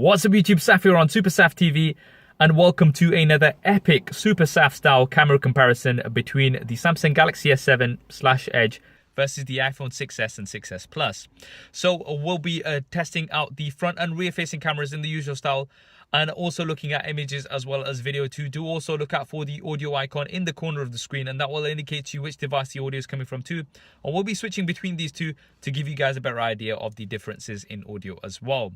What's up YouTube, Saf here on Super Saf TV, and welcome to another epic Super Saf style camera comparison between the Samsung Galaxy S7/Edge versus the iPhone 6s and 6s Plus. So we'll be testing out the front and rear facing cameras in the usual style, and also looking at images as well as video too. Do also look out for the audio icon in the corner of the screen, and that will indicate to you which device the audio is coming from too. And we'll be switching between these two to give you guys a better idea of the differences in audio as well.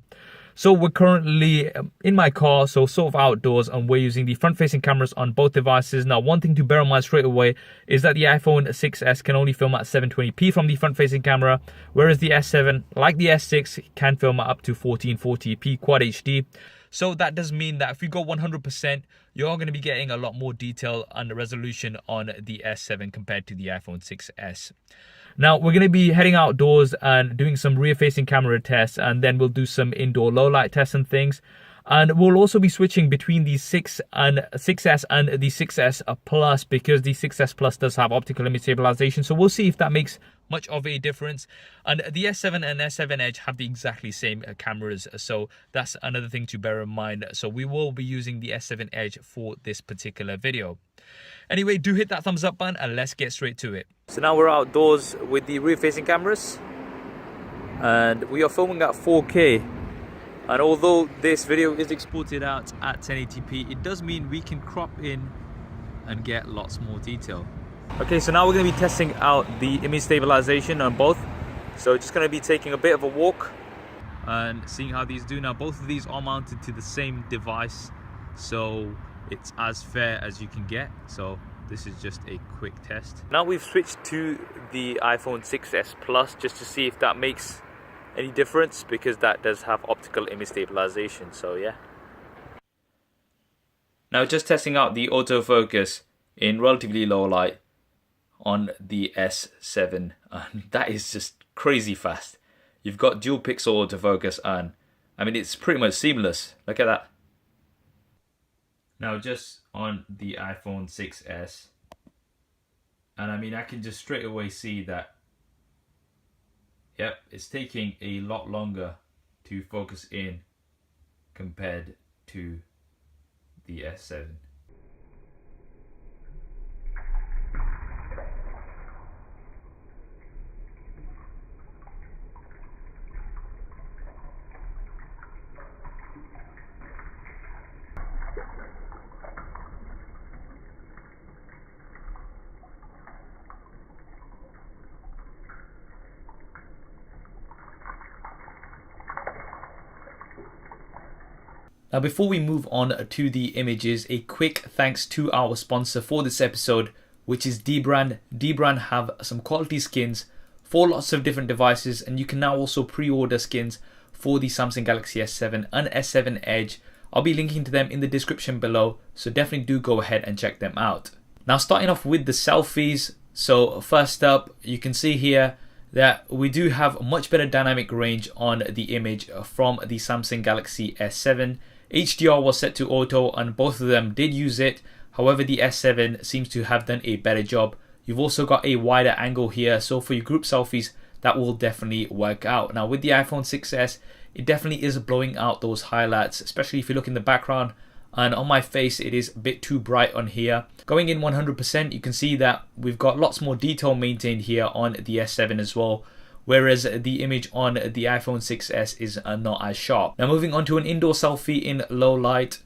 So we're currently in my car, so sort of outdoors, and we're using the front-facing cameras on both devices. Now, one thing to bear in mind straight away is that the iPhone 6s can only film at 720p from the front-facing camera, whereas the S7, like the S6, can film at up to 1440p Quad HD. So that does mean that if you go 100%, you're going to be getting a lot more detail and resolution on the S7 compared to the iPhone 6s. Now, we're going to be heading outdoors and doing some rear-facing camera tests, and then we'll do some indoor low-light tests and things. And we'll also be switching between the 6s and the 6s Plus, because the 6s Plus does have optical image stabilization. So we'll see if that makes much of a difference. And the S7 and S7 Edge have the exactly same cameras, so that's another thing to bear in mind. So we will be using the S7 Edge for this particular video. Anyway, do hit that thumbs up button and let's get straight to it. So now we're outdoors with the rear-facing cameras, and we are filming at 4K. And although this video is exported out at 1080p, it does mean we can crop in and get lots more detail. Okay, so now we're going to be testing out the image stabilization on both. So just going to be taking a bit of a walk and seeing how these do. Now, both of these are mounted to the same device, so it's as fair as you can get. So this is just a quick test. Now we've switched to the iPhone 6s Plus just to see if that makes any difference, because that does have optical image stabilization. So yeah. Now just testing out the autofocus in relatively low light on the S7, and that is just crazy fast. You've got dual pixel autofocus, and I mean, it's pretty much seamless. Look at that. Now just on the iPhone 6s, and I mean, I can just straight away see that, yep, it's taking a lot longer to focus in compared to the S7. Now, before we move on to the images, a quick thanks to our sponsor for this episode, which is Dbrand. Dbrand have some quality skins for lots of different devices, and you can now also pre-order skins for the Samsung Galaxy S7 and S7 Edge. I'll be linking to them in the description below, so definitely do go ahead and check them out. Now, starting off with the selfies. So first up, you can see here that we do have a much better dynamic range on the image from the Samsung Galaxy S7. HDR was set to auto, and both of them did use it. However, the S7 seems to have done a better job. You've also got a wider angle here, so for your group selfies, that will definitely work out. Now, with the iPhone 6s, it definitely is blowing out those highlights, especially if you look in the background. And on my face, it is a bit too bright on here. Going in 100%, you can see that we've got lots more detail maintained here on the S7 as well, whereas the image on the iPhone 6s is not as sharp. Now, moving on to an indoor selfie in low light.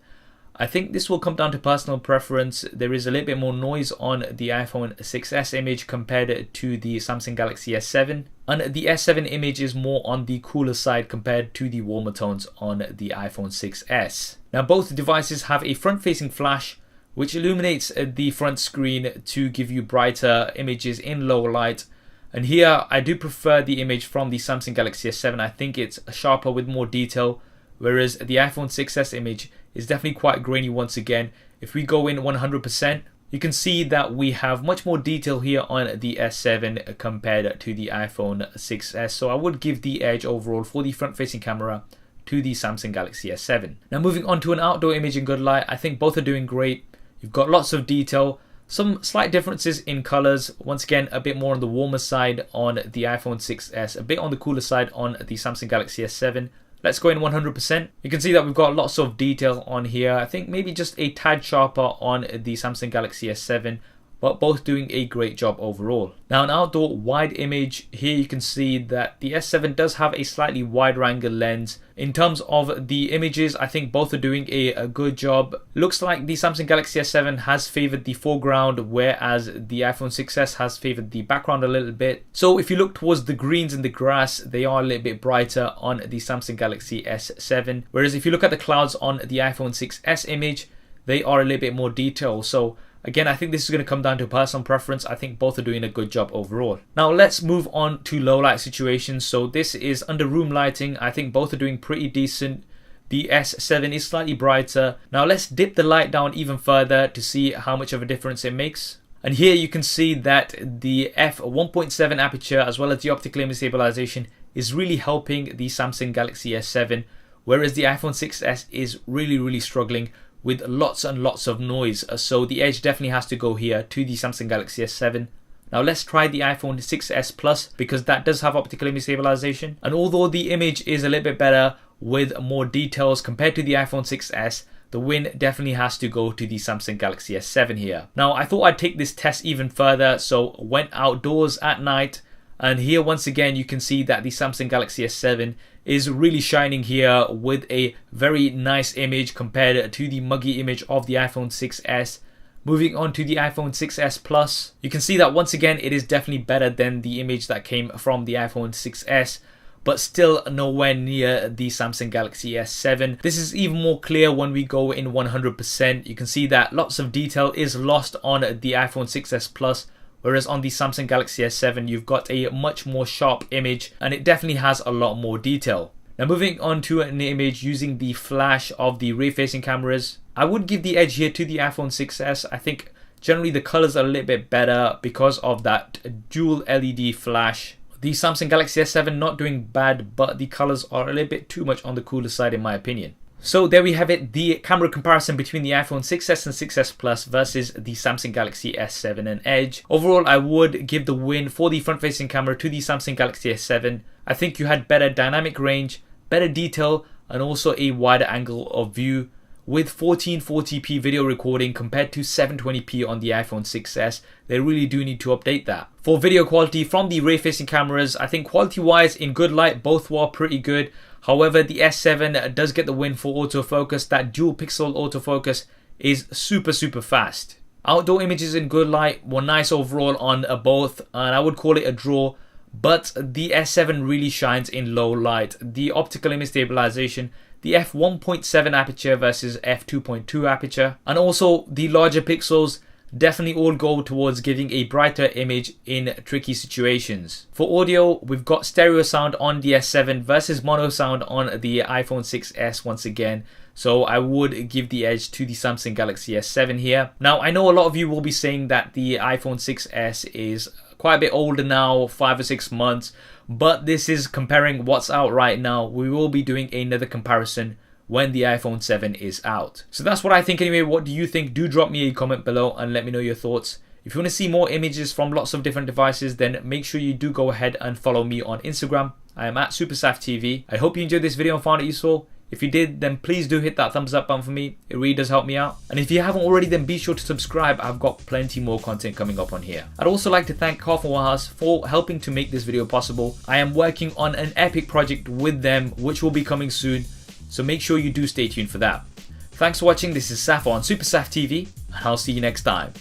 I think this will come down to personal preference. There is a little bit more noise on the iPhone 6s image compared to the Samsung Galaxy S7. And the S7 image is more on the cooler side compared to the warmer tones on the iPhone 6s. Now, both devices have a front-facing flash, which illuminates the front screen to give you brighter images in low light. And here, I do prefer the image from the Samsung Galaxy S7. I think it's sharper with more detail, whereas the iPhone 6s image is definitely quite grainy once again. If we go in 100%, you can see that we have much more detail here on the S7 compared to the iPhone 6s. So I would give the edge overall for the front-facing camera to the Samsung Galaxy S7. Now, moving on to an outdoor image in good light, I think both are doing great. You've got lots of detail. Some slight differences in colors. Once again, a bit more on the warmer side on the iPhone 6s, a bit on the cooler side on the Samsung Galaxy S7. Let's go in 100%. You can see that we've got lots of detail on here. I think maybe just a tad sharper on the Samsung Galaxy S7, but both doing a great job overall. Now, an outdoor wide image, here you can see that the S7 does have a slightly wider angle lens. In terms of the images, I think both are doing a good job. Looks like the Samsung Galaxy S7 has favored the foreground, whereas the iPhone 6s has favored the background a little bit. So if you look towards the greens and the grass, they are a little bit brighter on the Samsung Galaxy S7. Whereas if you look at the clouds on the iPhone 6s image, they are a little bit more detailed. So again, I think this is going to come down to personal preference. I think both are doing a good job overall. Now let's move on to low light situations. So this is under room lighting. I think both are doing pretty decent. The S7 is slightly brighter. Now let's dip the light down even further to see how much of a difference it makes. And here you can see that the f1.7 aperture as well as the optical image stabilization is really helping the Samsung Galaxy S7, whereas the iPhone 6s is really struggling with lots and lots of noise. So the edge definitely has to go here to the Samsung Galaxy S7. Now let's try the iPhone 6s Plus, because that does have optical image stabilization. And although the image is a little bit better with more details compared to the iPhone 6s, the win definitely has to go to the Samsung Galaxy S7 here. Now I thought I'd take this test even further, so went outdoors at night. And here once again you can see that the Samsung Galaxy S7 is really shining here with a very nice image compared to the muggy image of the iPhone 6s. Moving on to the iPhone 6s Plus, you can see that once again it is definitely better than the image that came from the iPhone 6s, but still nowhere near the Samsung Galaxy S7. This is even more clear when we go in 100%. You can see that lots of detail is lost on the iPhone 6s Plus, whereas on the Samsung Galaxy S7 you've got a much more sharp image and it definitely has a lot more detail. Now moving on to an image using the flash of the rear facing cameras, I would give the edge here to the iPhone 6s. I think generally the colors are a little bit better because of that dual LED flash. The Samsung Galaxy S7 not doing bad, but the colors are a little bit too much on the cooler side in my opinion. So there we have it, the camera comparison between the iPhone 6s and 6s Plus versus the Samsung Galaxy S7 and Edge. Overall, I would give the win for the front-facing camera to the Samsung Galaxy S7. I think you had better dynamic range, better detail, and also a wider angle of view with 1440p video recording compared to 720p on the iPhone 6s. They really do need to update that. For video quality from the rear-facing cameras, I think quality-wise in good light both were pretty good. However, the S7 does get the win for autofocus. That dual pixel autofocus is super fast. Outdoor images in good light were nice overall on both, and I would call it a draw. But the S7 really shines in low light. The optical image stabilization, the f1.7 aperture versus f2.2 aperture, and also the larger pixels definitely all go towards giving a brighter image in tricky situations. For audio, we've got stereo sound on the S7 versus mono sound on the iPhone 6s once again. So I would give the edge to the Samsung Galaxy S7 here. Now I know a lot of you will be saying that the iPhone 6s is quite a bit older now, 5 or 6 months, but this is comparing what's out right now. We will be doing another comparison when the iPhone 7 is out. So that's what I think anyway. What do you think? Do drop me a comment below and let me know your thoughts. If you want to see more images from lots of different devices, then make sure you do go ahead and follow me on Instagram. I am at SuperSafTV. I hope you enjoyed this video and found it useful. If you did, then please do hit that thumbs up button for me. It really does help me out. And if you haven't already, then be sure to subscribe. I've got plenty more content coming up on here. I'd also like to thank Khalfan Wahas for helping to make this video possible. I am working on an epic project with them, which will be coming soon. So make sure you do stay tuned for that. Thanks for watching. This is Saf on SuperSafTV, and I'll see you next time.